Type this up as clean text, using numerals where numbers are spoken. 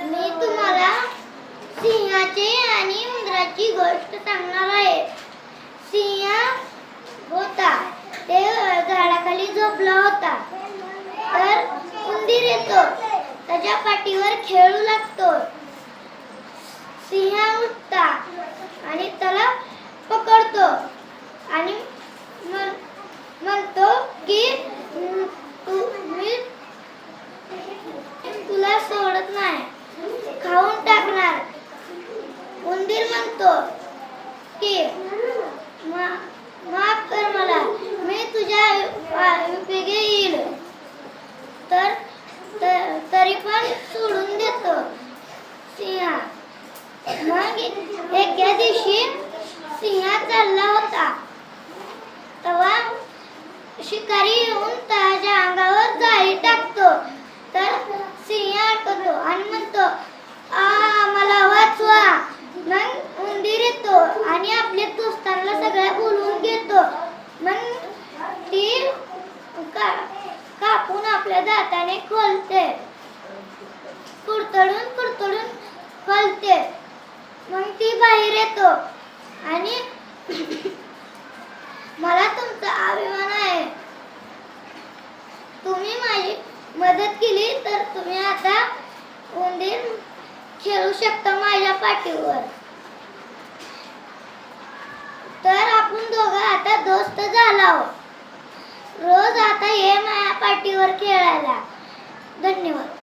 मी तुम्हाला सिंहाची आणि उंदराची गोष्ट सांगणार आहे. सिंह होता, ते झाडाखाली झोपला होता. तर उंदीर येतो, त्याच्या पाठीवर खेळू लागतो. सिंह उठता आणि त्याला पकडतो आणि म्हणतो की मी तुला सोडत नाही, खाऊन टाकणार. उंदीर म्हणतो की माफ कर मला, मी तुझ्या उपयोगी येईल. तरी पण सोडून देतो सिंह. मग एके दिवशी सिंह चालला होता, तेव्हा शिकारी येऊन त्याच्या अंगावर जाळी टाकतो. तर सिंह ऐकतो आणि म्हणतो, मला वाचवा. मग उंदीर येतो आणि आपल्या दोस्तांना सगळ्या बोलवून घेतो. मग ती कापून आपल्या दाताने खोलते, कुडतडून खोलते. मग ती बाहेर येतो आणि मला तुमचा अभिमान आहे, तुम्ही माझी मदत केली तर तुम्ही आता उंदीर खेळू शकता माझ्या पाठीवर. तर आपण दोघं आता दोस्त झालो. रोज आता ये माझ्या पाठीवर खेळायला. धन्यवाद.